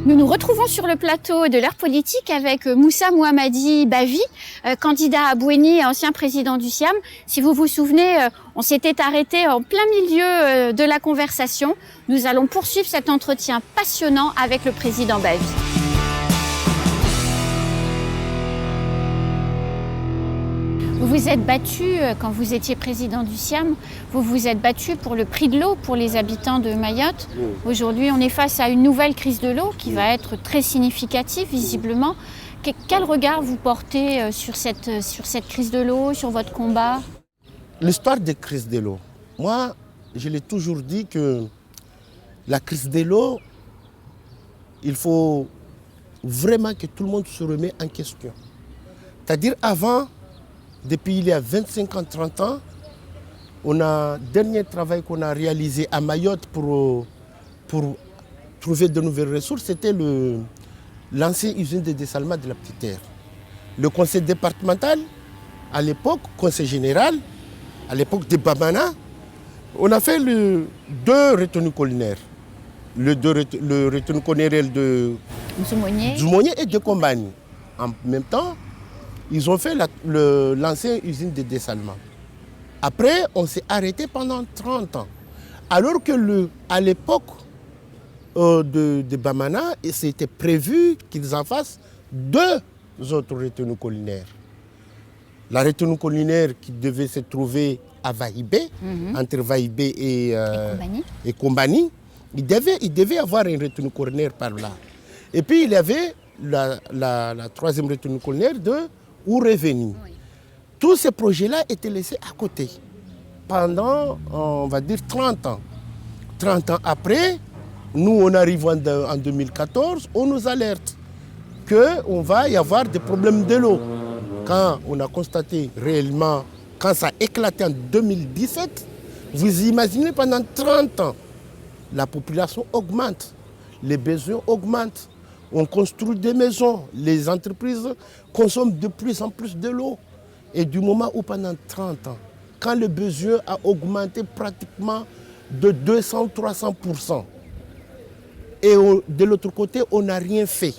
Nous nous retrouvons sur le plateau de l'Heure politique avec Moussa Mohammadi Bavi, candidat à Bouéni et ancien président du Siam. Si vous vous souvenez, on s'était arrêté en plein milieu de la conversation. Nous allons poursuivre cet entretien passionnant avec le président Bavi. Vous vous êtes battu, quand vous étiez président du Siam, vous vous êtes battu pour le prix de l'eau pour les habitants de Mayotte. Aujourd'hui, on est face à une nouvelle crise de l'eau qui va être très significative, visiblement. Quel regard vous portez sur cette crise de l'eau, sur votre combat? L'histoire des crises de l'eau. Moi, je l'ai toujours dit que la crise de l'eau, il faut vraiment que tout le monde se remette en question. C'est-à-dire avant, depuis il y a 25 ans, 30 ans, le dernier travail qu'on a réalisé à Mayotte pour trouver de nouvelles ressources, c'était l'ancienne usine de dessalement de la Petite Terre. Le conseil départemental, à l'époque, conseil général, à l'époque de Bamana, on a fait deux retenues collinaires. Le retenu collinaire de Djoumogné et de Kombani. En même temps, ils ont fait l'ancienne usine de dessalement. Après, on s'est arrêté pendant 30 ans. Alors que à l'époque de Bamana, c'était prévu qu'ils en fassent deux autres retenues collinaires. La retenue collinaire qui devait se trouver à Vahibé, entre Vahibé et Kombani, il devait avoir une retenue collinaire par là. Et puis il y avait la troisième retenue collinaire de Ouréveni. Oui. Tous ces projets-là étaient laissés à côté pendant, on va dire, 30 ans. 30 ans après, nous, on arrive en 2014, on nous alerte qu'on va y avoir des problèmes de l'eau. Quand on a constaté réellement, quand ça a éclaté en 2017, vous imaginez pendant 30 ans, la population augmente, les besoins augmentent. On construit des maisons, les entreprises consomment de plus en plus de l'eau. Et du moment où pendant 30 ans, quand le besoin a augmenté pratiquement de 200-300%, et de l'autre côté, on n'a rien fait.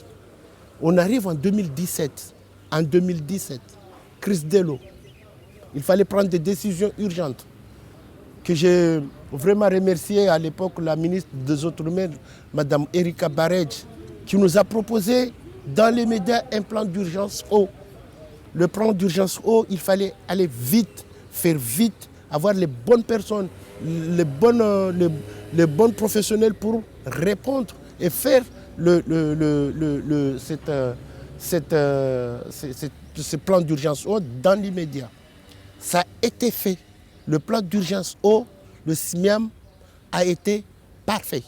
On arrive en 2017. En 2017, crise de l'eau. Il fallait prendre des décisions urgentes. Que j'ai vraiment remercié à l'époque la ministre des Outre-mer, Mme Erika Barej, qui nous a proposé dans les médias un plan d'urgence eau. Le plan d'urgence eau, il fallait aller vite, faire vite, avoir les bonnes personnes, les bons professionnels pour répondre et faire ce plan d'urgence eau dans l'immédiat. Ça a été fait. Le plan d'urgence eau, le SMIAM, a été parfait.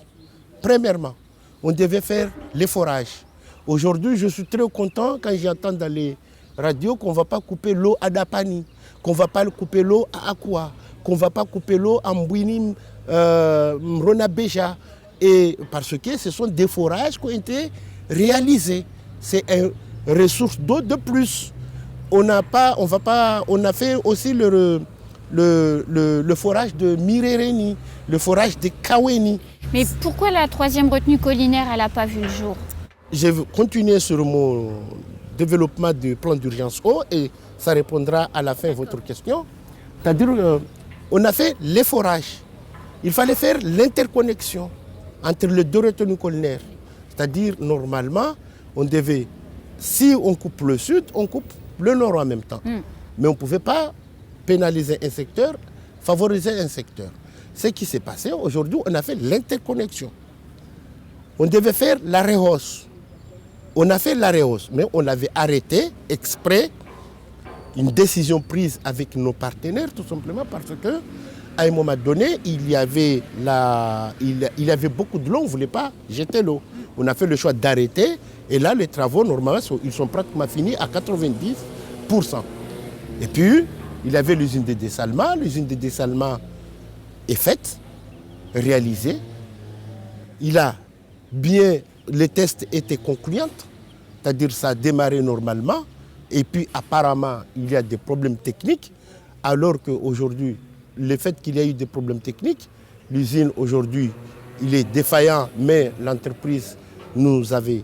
Premièrement, on devait faire les forages. Aujourd'hui, je suis très content quand j'entends dans les radios qu'on ne va pas couper l'eau à Dapani, qu'on ne va pas couper l'eau à Akwa, qu'on ne va pas couper l'eau à Mbouini, Mrona-Béja. Et parce que ce sont des forages qui ont été réalisés. C'est une ressource d'eau de plus. On a fait aussi le forage de Mirereni, le forage de Kaweni. Mais pourquoi la troisième retenue collinaire, elle n'a pas vu le jour? Je vais continuer sur mon développement du plan d'urgence eau et ça répondra à la fin à votre question. C'est-à-dire qu'on a fait les forages. Il fallait faire l'interconnexion entre les deux retenues collinaires. C'est-à-dire, normalement, on devait, si on coupe le sud, on coupe le nord en même temps. Mais on ne pouvait pas pénaliser un secteur, favoriser un secteur. Ce qui s'est passé, aujourd'hui, on a fait l'interconnexion. On devait faire la rehausse. On a fait la rehausse, mais on l'avait arrêté exprès, une décision prise avec nos partenaires, tout simplement parce que à un moment donné, il y avait beaucoup de l'eau, on ne voulait pas jeter l'eau. On a fait le choix d'arrêter, et là, les travaux, normalement, ils sont pratiquement finis à 90%. Et puis, il y avait l'usine de dessalement. L'usine de dessalement est faite, réalisée. Les tests étaient concluants, c'est-à-dire ça a démarré normalement. Et puis, apparemment, il y a des problèmes techniques, alors qu'aujourd'hui, le fait qu'il y ait eu des problèmes techniques, l'usine aujourd'hui, il est défaillant, mais l'entreprise nous avaient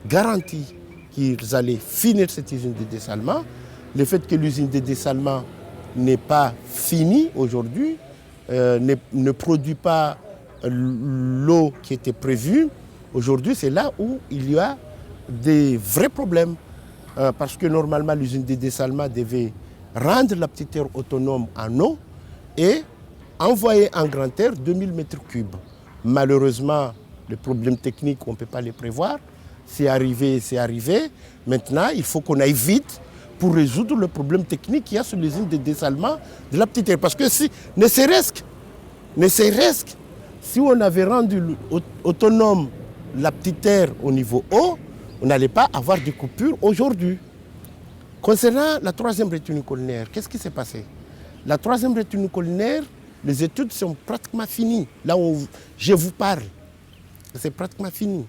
garanti qu'ils allaient finir cette usine de dessalement. Le fait que l'usine de dessalement n'est pas finie aujourd'hui, ne produit pas l'eau qui était prévue, aujourd'hui c'est là où il y a des vrais problèmes. Parce que normalement l'usine de dessalement devait rendre la petite terre autonome en eau et envoyer en grand terre 2000 m3. Malheureusement, les problèmes techniques, on ne peut pas les prévoir. C'est arrivé, c'est arrivé. Maintenant, il faut qu'on aille vite pour résoudre le problème technique qu'il y a sur l'usine de dessalement de la petite terre. Parce que si, ne serait-ce que, si on avait rendu autonome la petite terre au niveau eau, on n'allait pas avoir de coupures aujourd'hui. Concernant la troisième retenue collinaire, qu'est-ce qui s'est passé? La troisième retenue collinaire, les études sont pratiquement finies. Là où je vous parle, c'est pratiquement fini.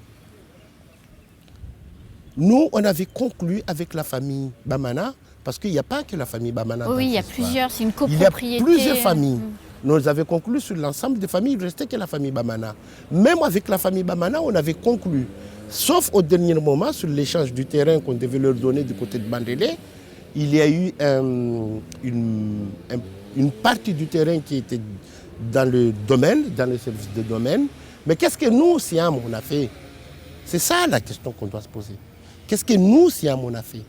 Nous, on avait conclu avec la famille Bamana, parce qu'il n'y a pas que la famille Bamana. Oui, il y a plusieurs, c'est une copropriété. Il y a plusieurs familles. Nous avions conclu sur l'ensemble des familles, il ne restait que la famille Bamana. Même avec la famille Bamana, on avait conclu, sauf au dernier moment, sur l'échange du terrain qu'on devait leur donner du côté de Bandélé, il y a eu une partie du terrain qui était dans le domaine, dans le service de domaine. Mais qu'est-ce que nous, Siam, on a fait? C'est ça la question qu'on doit se poser. Qu'est-ce que nous, Siam, on a fait?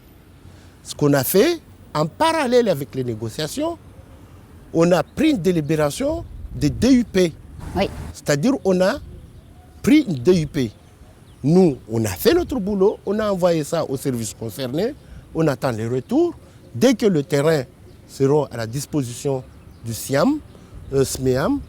Ce qu'on a fait, en parallèle avec les négociations, on a pris une délibération de DUP. Oui. C'est-à-dire on a pris une DUP. Nous, on a fait notre boulot, on a envoyé ça aux services concernés, on attend les retours. Dès que le terrain sera à la disposition du SMEAM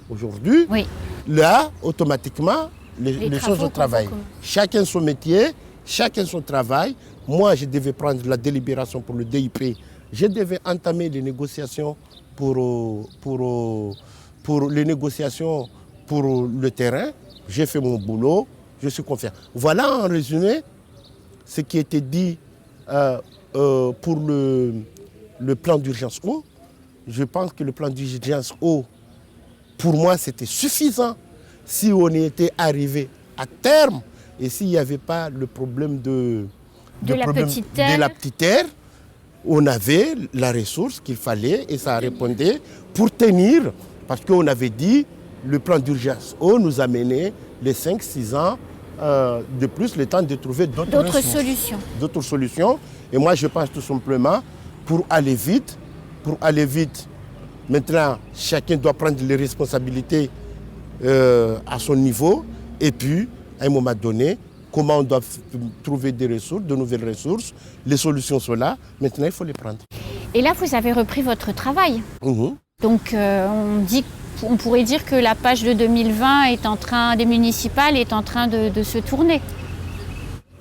aujourd'hui, Oui. là, automatiquement, les choses au travail. Comme... Chacun son métier, chacun son travail. Moi, je devais prendre la délibération pour le DIP. Je devais entamer les négociations pour les négociations pour le terrain. J'ai fait mon boulot, je suis confiant. Voilà en résumé ce qui était dit pour le plan d'urgence eau. Je pense que le plan d'urgence eau, pour moi, c'était suffisant si on était arrivé à terme et s'il n'y avait pas le problème de la petite terre. On avait la ressource qu'il fallait et ça répondait pour tenir, parce qu'on avait dit le plan d'urgence eau nous a mené les 5-6 ans de plus, le temps de trouver d'autres solutions. Et moi, je pense tout simplement, pour aller vite, maintenant, chacun doit prendre les responsabilités à son niveau. Et puis, à un moment donné, comment on doit trouver des ressources, de nouvelles ressources. Les solutions sont là. Maintenant, il faut les prendre. Et là, vous avez repris votre travail. Donc, on pourrait dire que la page de 2020 des municipales est en train de se tourner.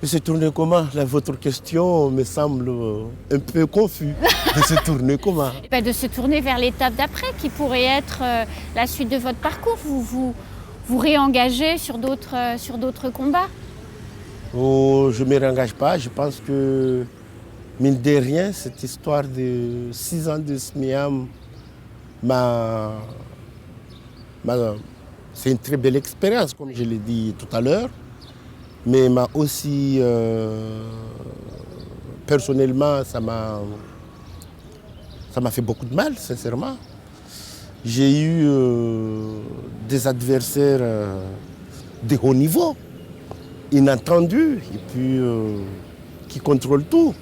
Se tourner comment? Là, votre question me semble un peu confus. De se tourner comment? De se tourner vers l'étape d'après, qui pourrait être la suite de votre parcours. Vous réengagez sur d'autres combats? Oh, je ne me réengage pas. Je pense que, mine de rien, cette histoire de 6 ans de SMEAM, c'est une très belle expérience, comme je l'ai dit tout à l'heure. Mais m'a aussi, personnellement, ça m'a fait beaucoup de mal, sincèrement. J'ai eu des adversaires de haut niveau, inattendus, et puis qui contrôlent tout.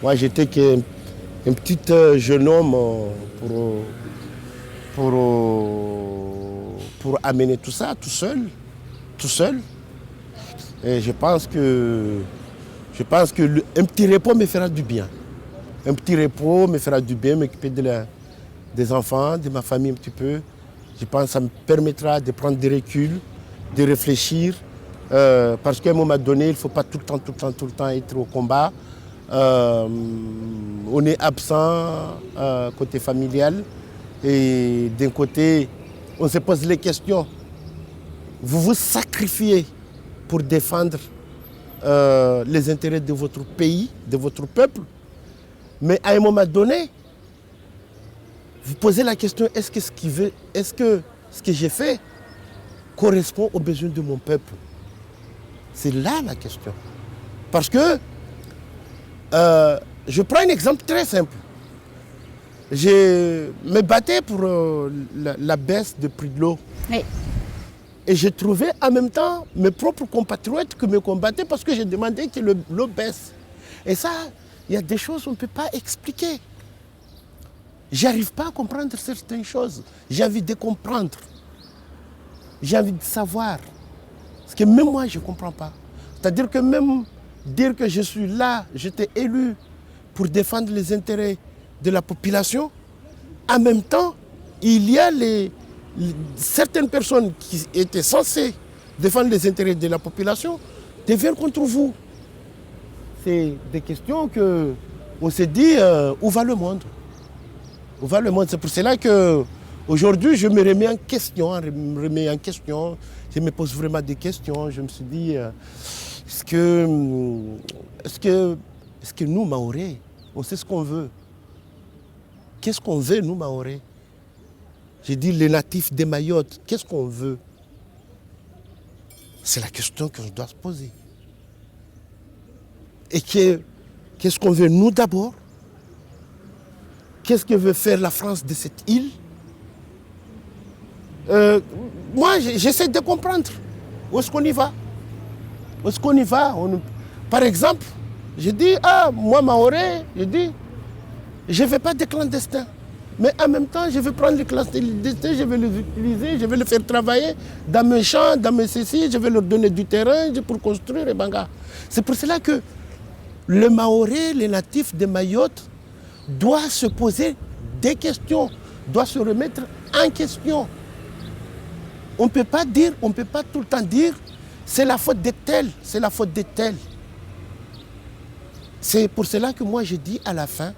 Moi, j'étais qu'un petit jeune homme pour amener tout ça, tout seul. Et je pense que un petit repos me fera du bien. Un petit repos me fera du bien, m'occuper des enfants, de ma famille un petit peu. Je pense que ça me permettra de prendre des reculs, de réfléchir. Parce qu'à un moment donné, il ne faut pas tout le temps être au combat. On est absent côté familial. Et d'un côté, on se pose les questions. Vous vous sacrifiez pour défendre les intérêts de votre pays, de votre peuple. Mais à un moment donné, vous posez la question, est-ce que ce que j'ai fait correspond aux besoins de mon peuple? C'est là la question. Parce que, je prends un exemple très simple. Je me battais pour la baisse du prix de l'eau. Oui. Et j'ai trouvé en même temps mes propres compatriotes qui me combattaient parce que j'ai demandé que l'eau baisse. Et ça, il y a des choses qu'on ne peut pas expliquer. J'arrive pas à comprendre certaines choses. J'ai envie de comprendre. J'ai envie de savoir. Parce que même moi, je ne comprends pas. C'est-à-dire que même dire que je suis là, j'étais élu pour défendre les intérêts de la population, en même temps, il y a certaines personnes qui étaient censées défendre les intérêts de la population deviennent contre vous. C'est des questions qu'on s'est dit, où va le monde? Où va le monde? C'est pour cela qu'aujourd'hui, je me remets en question, je me pose vraiment des questions. Je me suis dit, est-ce que nous, Mahorais, on sait ce qu'on veut? Qu'est-ce qu'on veut, nous, Mahorais? J'ai dit, les natifs de Mayotte, qu'est-ce qu'on veut? C'est la question qu'on doit se poser. Et qu'est-ce qu'on veut, nous, d'abord? Qu'est-ce que veut faire la France de cette île? Moi, j'essaie de comprendre. Où est-ce qu'on y va? Où est-ce qu'on y va? Par exemple, je dis, moi, Mahorais, je dis, je ne veux pas de clandestins. Mais en même temps, je vais prendre les clandestins, je vais les utiliser, je vais les faire travailler dans mes champs, dans mes ceci, je vais leur donner du terrain pour construire les bangas. C'est pour cela que le Mahorais, les natifs de Mayotte, doit se poser des questions, doit se remettre en question. On ne peut pas tout le temps dire, c'est la faute de tel, c'est la faute de tel. C'est pour cela que moi je dis à la fin,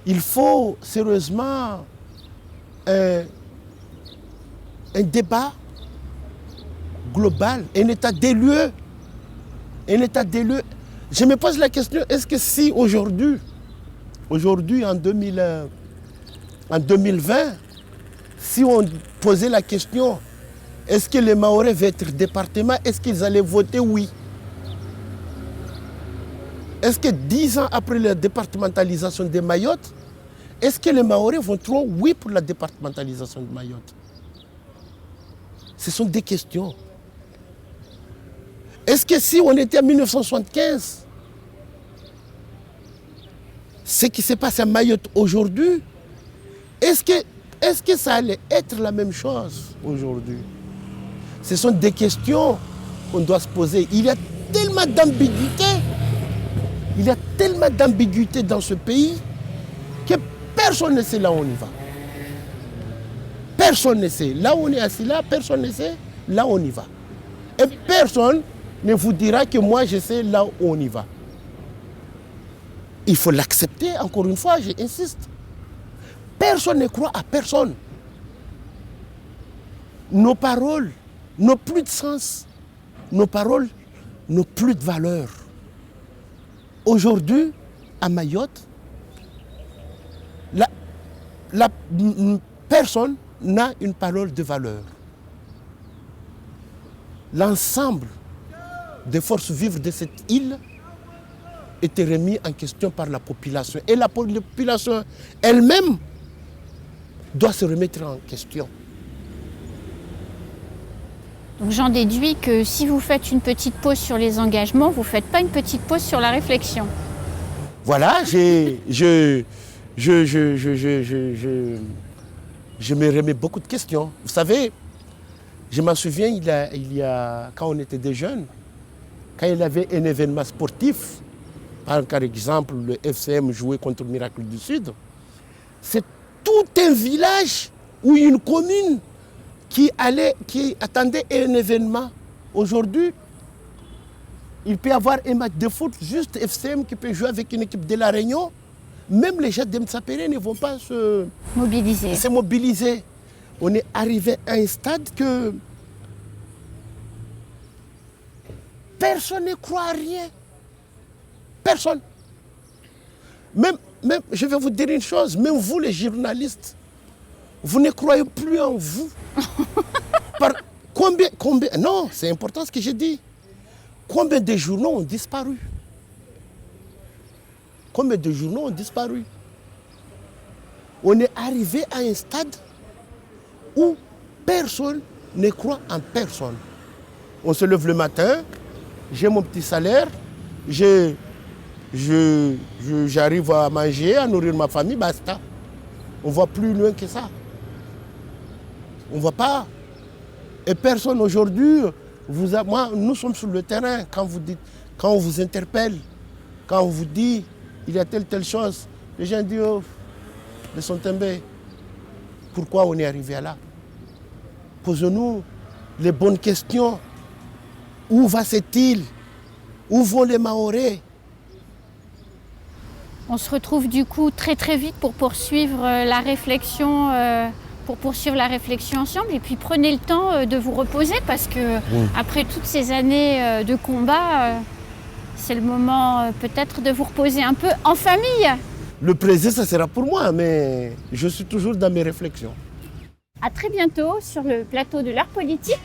il faut sérieusement un débat global, un état des lieux. Je me pose la question, est-ce que si aujourd'hui en 2020, si on posait la question, est-ce que les Mahorais vont être département, est-ce qu'ils allaient voter oui? Est-ce que 10 ans après la départementalisation de Mayotte, est-ce que les Mahorais vont trop oui pour la départementalisation de Mayotte? Ce sont des questions. Est-ce que si on était en 1975, ce qui s'est passé à Mayotte aujourd'hui, est-ce que ça allait être la même chose aujourd'hui? Ce sont des questions qu'on doit se poser. Il y a tellement d'ambiguïté. Il y a tellement d'ambiguïté dans ce pays que personne ne sait là où on y va. Personne ne sait. Là où on est assis là, personne ne sait là où on y va. Et personne ne vous dira que moi je sais là où on y va. Il faut l'accepter, encore une fois, j'insiste. Personne ne croit à personne. Nos paroles n'ont plus de sens. Nos paroles n'ont plus de valeur. Aujourd'hui, à Mayotte, personne n'a une parole de valeur. L'ensemble des forces vives de cette île était remis en question par la population. Et la population elle-même doit se remettre en question. Donc j'en déduis que si vous faites une petite pause sur les engagements, vous ne faites pas une petite pause sur la réflexion. Voilà, je me remets beaucoup de questions. Vous savez, je m'en souviens, il y a, quand on était des jeunes, quand il y avait un événement sportif, par exemple le FCM jouait contre le Miracle du Sud, c'est tout un village ou une commune qui attendait un événement. Aujourd'hui, il peut y avoir un match de foot, juste FCM qui peut jouer avec une équipe de La Réunion. Même les gens de Msapéré ne vont pas se mobiliser. On est arrivé à un stade que personne ne croit à rien. Personne. Même, je vais vous dire une chose, même vous les journalistes, vous ne croyez plus en vous. Combien, non, c'est important ce que j'ai dit. Combien de journaux ont disparu? Combien de journaux ont disparu? On est arrivé à un stade où personne ne croit en personne. On se lève le matin, j'ai mon petit salaire, j'arrive à manger, à nourrir ma famille, basta. On ne voit plus loin que ça. On ne voit pas. Et personne aujourd'hui, nous sommes sur le terrain, quand on vous interpelle, quand on vous dit il y a telle chose, les gens disent oh, laissons tomber. Pourquoi on est arrivé à là? Posons-nous les bonnes questions. Où va cette île? Où vont les Mahorais? On se retrouve du coup très très vite pour poursuivre la réflexion ensemble. Et puis prenez le temps de vous reposer parce que après toutes ces années de combat, c'est le moment peut-être de vous reposer un peu en famille. Le plaisir, ça sera pour moi, mais je suis toujours dans mes réflexions. À très bientôt sur le plateau de l'Art politique.